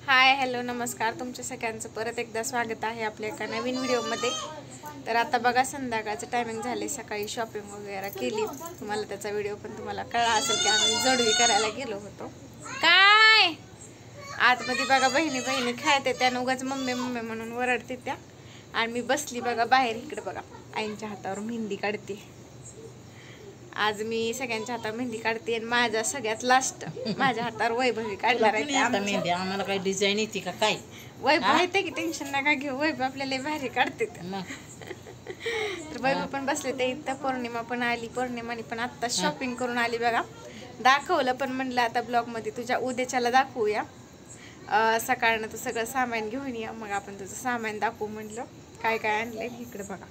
Hi hello नमस्कार, तुमच्या सगळ्यांचं परत एकदा स्वागत आहे आपल्या एका नवीन व्हिडिओमध्ये. तर आता बघा संध्याकाळचं टायमिंग झाले, सकाळी शॉपिंग वगैरे केली. तुम्हाला त्याचा व्हिडिओ पण तुम्हाला कळला असेल की आम्ही जोडवी करायला गेलो होतो. काय आतमध्ये बघा बहिणी खेळते, त्या उगाच मम्मी मम्मी म्हणून वरडते त्या. आणि मी बसली बघा बाहेर, इकडे बघा आईंच्या हातावर मेहंदी काढते. आज मी सगळ्यांच्या हातावर मेहंदी काढते आणि माझ्या सगळ्यात लास्ट माझ्या हातावर वैभवी काढणार आहे. मेहंदी आम्हाला काही डिझाईन येते का काय? वैभव येते की, टेन्शन नका घेऊ, वैभव आपल्याला भारी काढते. तर वैभव पण बसले ते इथं. पौर्णिमा पण आली, पौर्णिमाने पण आत्ता शॉपिंग करून आली बघा. दाखवलं पण म्हणलं आता ब्लॉग मध्ये तुझ्या उद्याच्याला दाखवूया. सकाळनं तू सगळं सामान घेऊन या, मग आपण तुझं सामान दाखवू म्हणलं काय काय आणलंय. इकडे बघा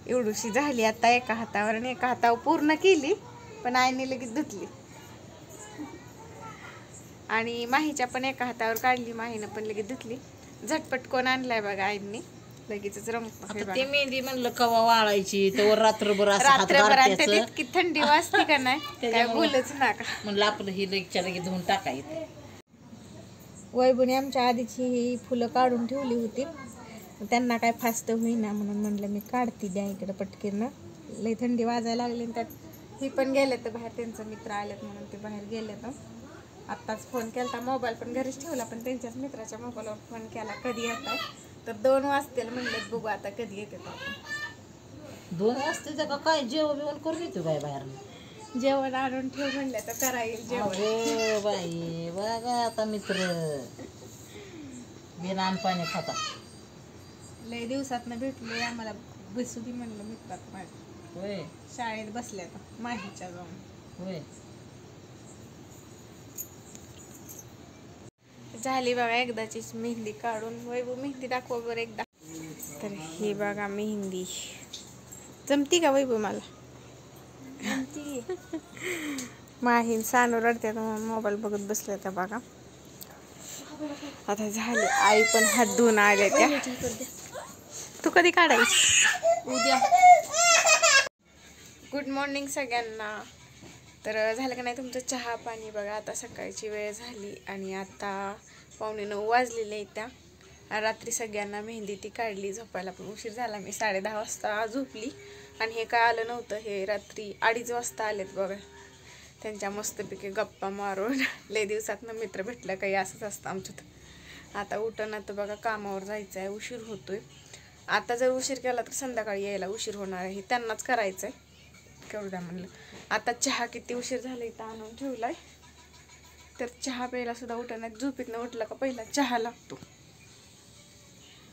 एवढीशी झाली आता एका हातावर, आणि एका हातावर पूर्ण केली पण आईने लगेच धुतली. आणि माहीच्या पण एका हातावर काढली, माहीनं पण लगेच धुतली. झटपट कोण आणलाय बघा आईंनी, लगेच रंग. ते मेहंदी म्हणलं कवा वाळायची तर रात्रभर इतकी थंडी वाजते का नाही काय बोलच नका म्हणलं आपलं ही लगेचच्या लगेच धुवून टाकायचं. वैभवने आमच्या आधीची ही फुलं काढून ठेवली होती, त्यांना काय फास्ट होईना म्हणून म्हणलं मी काढते द्या इकडे पटकीनं. लई थंडी वाजायला लागली. त्यात ही पण गेले तर बाहेर, त्यांचं मित्र आलेत म्हणून ते बाहेर गेले. तर आत्ताच फोन केला, मोबाईल पण घरीच ठेवला, पण त्यांच्याच मित्राच्या मोबाईलवर फोन केला कधी येत आहे. तर 2 वाजतील म्हणले, बघू आता कधी येते. आपण 2 वाजते का काय जेवण बिवण करून येतो काय बाहेर? जेवण आणून ठेव म्हणलं तर करा येईल जेवण. बाई बघा आता मित्र बिना पाणी खाता. लय दिवसातनं भेटले आम्हाला, बसू दे म्हणलं मित्रात माझ्या. होय, शाळेत बसल्या तर माहीच्या जाऊन. होय, झाली बघा एकदाचीच मेहंदी काढून. वैभव मेहंदी दाखवा बरं एकदा. तर हे बघा मेहंदी जमती का वैभव? मला माहीन सानू रडते, मोबाईल बघत बसल्या त्या बघा. आता झाली, आई पण हात धुवून आल्या त्या. तू कधी काढायची? उद्या. गुड मॉर्निंग सगळ्यांना. तर झालं का नाही तुमचं चहा पाणी? बघा आता सकाळची वेळ झाली आणि आता 8:45 वाजलेले आहेत. त्या रात्री सगळ्यांना मेहंदी ती काढली, झोपायला पण उशीर झाला. मी 10:30 वाजता झोपली आणि हे काय आलं नव्हतं, हे रात्री 2:30 वाजता आलेत बघा. त्यांच्या मस्तपैकी गप्पा मारून लय दिवसातनं मित्र भेटलं, काही असंच असतं आमचं. तर आता उठणं तर बघा कामावर जायचं आहे, उशीर होतोय. आता जर उशीर केला तर संध्याकाळी यायला उशीर होणार आहे, त्यांनाच करायचं आहे. केवढं द्या म्हणलं. आता चहा किती उशीर झाला इथं आणून ठेवलाय, तर चहा प्यायला सुद्धा उठणार. झोपेतनं उठला का पहिला चहा लागतो.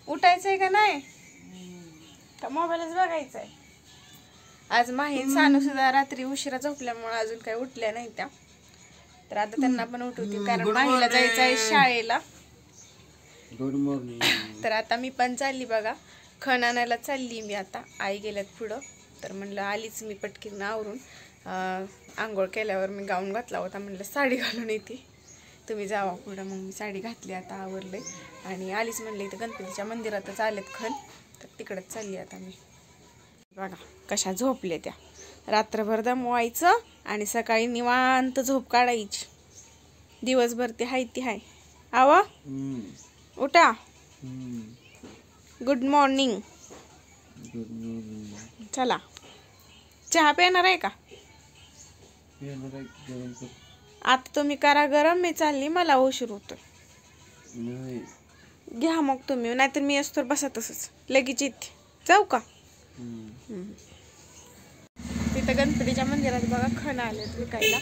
उठायचं आहे का नाही, का मोबाईलच बघायचा आहे? आज माहीन सानू सुद्धा रात्री उशिरा झोपल्यामुळे अजून काही उठल्या नाही त्या. तर आता त्यांना पण उठवतील, कारण माहीला जायचं आहे शाळेला. Good morning. तर आता मी पण चालली बघा, खण आणायला चालली मी आता. आई गेल्यात पुढं, तर म्हणलं आलीच मी पटकीनं आवरून. आंघोळ केल्यावर मी गाऊन घातला होता, म्हणलं साडी घालून येते, तुम्ही जावा पुढं. मग मी साडी घातली, आता आवरले आणि आलीच म्हणलं. इथं गणपतीच्या मंदिरातच आलेत खण, तर तिकडंच चालली आता मी. बघा कशा झोपले त्या. रात्रभर दमवायचं आणि सकाळी निवांत झोप काढायची. दिवसभर ती हाय ती हाय. आवा उठा. Good morning. चला चहा पिणार आहे का? आता तुम्ही करा गरम, मी चालली, मला उशीर होतो. घ्या मग तुम्ही, नाहीतर मी असतो बसा तसंच लगेच येते. जाऊ का? तिथं गणपतीच्या मंदिरात बघा खण आलेत विकायला.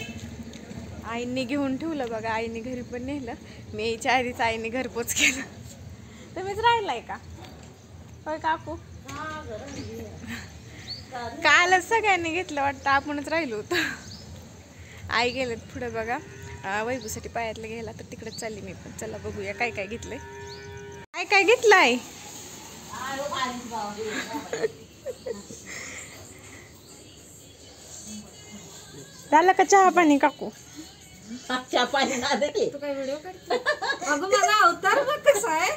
आईने घेऊन ठेवलं बघा, आईने घरी पण नेलं. मी यायच्या आधीच आईने घरपोच केलं. तुम्हीच राहिलाय का? होय काकू? कालच सगळ्यांनी घेतलं वाटतं, आपणच राहिलो होतो. आई गेलेत पुढे बघा वैभूसाठी पायातलं घ्यायला, तर तिकडे चालली मी पण. चला बघूया काय काय घेतलंय. काय काय घेतलंय? झालं का चहा पाणी काकू? चहा पाणी ना दे की. तू काय व्हिडिओ करते? अगं माझा अवतार बघ कसा आहे.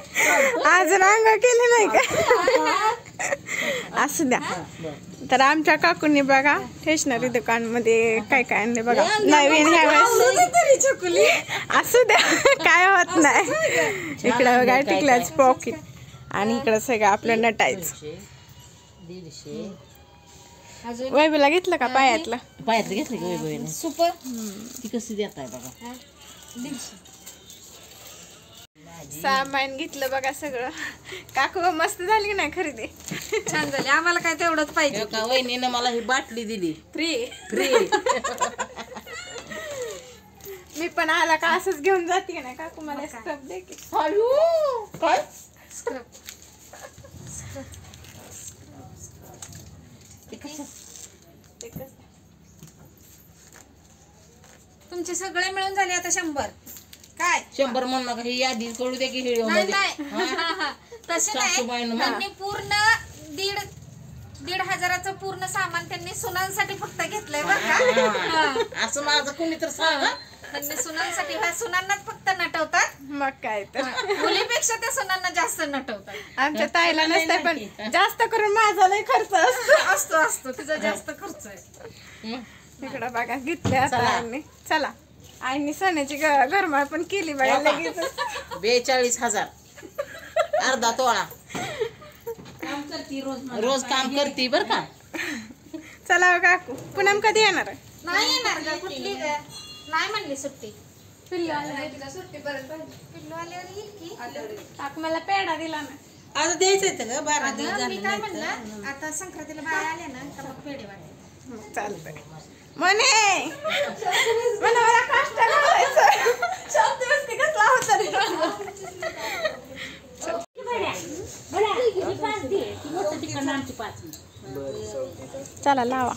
आज रांग केली नाही का? असू द्या. तर आमच्या काकूंनी बघा स्टेशनरी दुकानमध्ये काय काय आणले बघा नवीन ह्या वेळेस असू द्या काय होत नाही. इकडं बघा टिकल्याच पॉकेट आणि इकडं सगळं आपलं नटायचं. 150 वैभवला घेतलं का पायातलं? पायातलं घेतलं की वैभवीने सुपर. ती कशी देत आहे बघा. सामान घेतलं बघा सगळं. काकू मस्त झाली की नाही खरेदी? छान झाली. आम्हाला काय तेवढंच पाहिजे. का वहिनीनं मला ही बाटली दिली फ्री. मी पण आला का असंच घेऊन जाते नाही काकू मला स्क्रब दे की. काय तुमचे सगळे मिळून झाले आता 100. काय 100 म्हणू नका. ही यादी कळू दे की व्हिडिओ नाही मध्ये. नाही तसे नाही. सासूबाईनं त्यांनी पूर्ण 1,500चं पूर्ण सामान त्यांनी सुनांसाठी फक्त घेतलंय बरं का. असं माझं कोणी तर सांगा. त्यांनी सुनांसाठी ह्या सुनांनाच फक्त नटवतात. मग काय तर मुलीपेक्षा त्या सुनांना जास्त नटवतात. आमच्या ताईला नसतंय पण जास्त करून माझा लय खर्च असतो. असतो तिचा जास्त खर्च आहे. इकडं बघा घेतले आता आईने. चला आईने सोन्याची गरमाळ पण केली बघा लगेच. 42,000 अर्धा तोळा. रोज काम करते बर का. चला काकू पुन्हा कधी येणार आहे? नाही येणार ग. कुठली ग? नाही म्हणली सुट्टी. पिल्लू आल्यावर येईल की. काकू मला पेढा दिला ना. आज द्यायचं ग 12 अगं, मी काय म्हणलं आता संक्रांतीला बाळ आले ना तर मग पेढे वाटते. मग चालतंय. म्हणे मला कष्ट घालायचं. शब्द व्यवस्थित कसला होता रे. चला लावा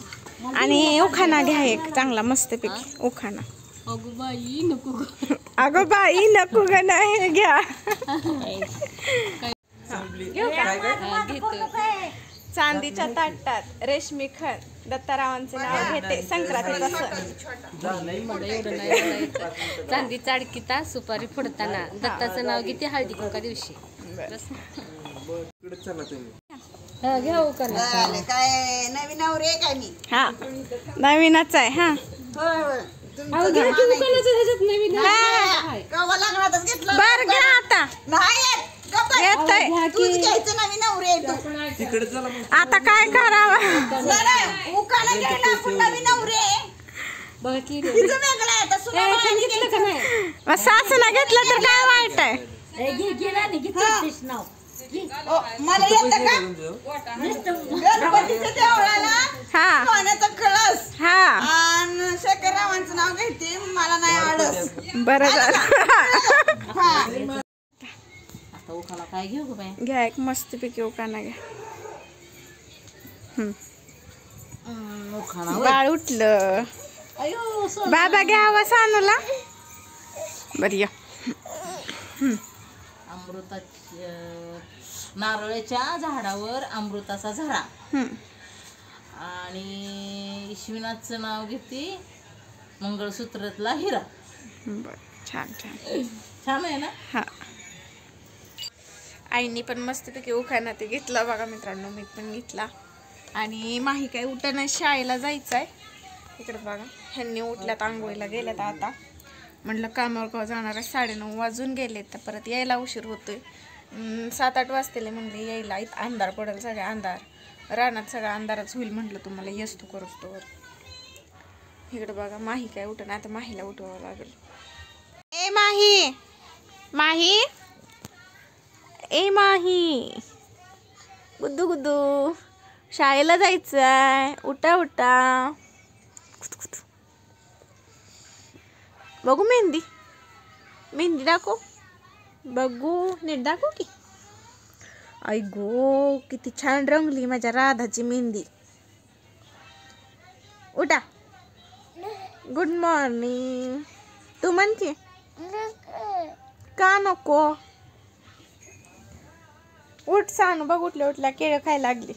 आणि उखाणा घ्या एक चांगला मस्तपैकी उखाणा. अगं बाई नको ग नाही घ्या. चांदीच्या ताटात रेशमी खण दत्तारावांचे नाव घेते संक्रांतीचा सण. चांदी चाडकीता सुपारी फोडताना दत्ताचं नाव घेते हळदी कुंका दिवशी. घेऊ का काय नवीन नवरे काय मी. हा नवीनच आहे. हा कवा लागणारच घेतलं. बर घ्या आता येतंय. नवीन नवरे आता काय करावं. उखाणा घ्यायला आपण नवीन नवरे. तिचं वेगळं आहे आता. सुना मग सासूला घेतलं तर काय वाईट आहे. मला येतं का गणपतीच्या देवळाला हा सोन्याचा कळस हा आणि शेखररावांचं नाव घेते. मला नाही आडस. बरं झालं. आता उखाणा काय घेऊ ग बाई. घ्या एक मस्तपैकी उखाणा घ्या. उखाणा बाळ उठलं. अयो बाबा घ्यावा सानूला. बर या. नारळाच्या झाडावर अमृताचा झरा आणि ईश्वनाचं नाव घेते मंगळसूत्रातला हिरा. बर छान छान छान आहे ना. हा आईनी पण मस्तपैकी उखाणा ते घेतला बघा मित्रांनो. मी पण घेतला आणि माही काय उठणं शाळेला जायचं आहे. इकडे बघा ह्यांनी उठल्यात आंघोळीला गेल्यात. आता म्हटलं कामावर केव्हा जाणार आहे. 9:30 वाजून गेले तर परत यायला उशीर होतोय. 7-8 वाजतेले म्हणले यायला. इथं अंधार पडेल सगळ्या अंधार रानात सगळा अंधारच होईल म्हटलं तुम्हाला येस्तो करतो. इकडे बघा माही काय उठणं. आता माहीला उठवावं लागेल. ए माही माही ए माही गुद्दू गुद्दू शाळेला जायचं आहे. उठा उठा. बघू मेहंदी मेहंदी दाखव. बघू नीट दाखव की. आई गो किती छान रंगली माझ्या राधाची मेहंदी. उठा. Good morning. तू म्हणते का नको. उठ सानू. बघ उठल्या उठल्या केळं खायला लागली.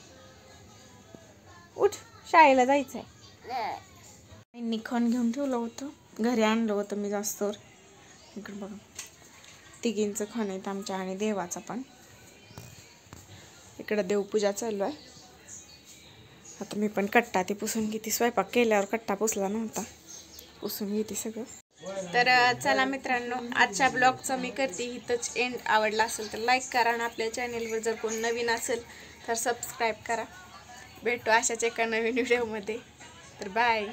उठ शाळेला जायचंय. खण घेऊन ठेवलं होतं. घरी आणलं होतं मी जास्तवर. इकडे बघा तिघींचं खण आहेत आमच्या आणि देवाचा पण. इकडं देवपूजा चालू आहे. आता मी पण कट्टा ते पुसून घेते, स्वयंपाक केल्यावर कट्टा पुसला नव्हता, पुसून घेते सगळं. तर चला मित्रांनो, आजच्या ब्लॉगचं मी करते इथंच एंड. आवडला असेल तर लाईक करा आणि आपल्या चॅनेलवर जर कोण नवीन असेल तर सबस्क्राईब करा. भेटू अशाच एका नवीन व्हिडिओमध्ये. तर बाय.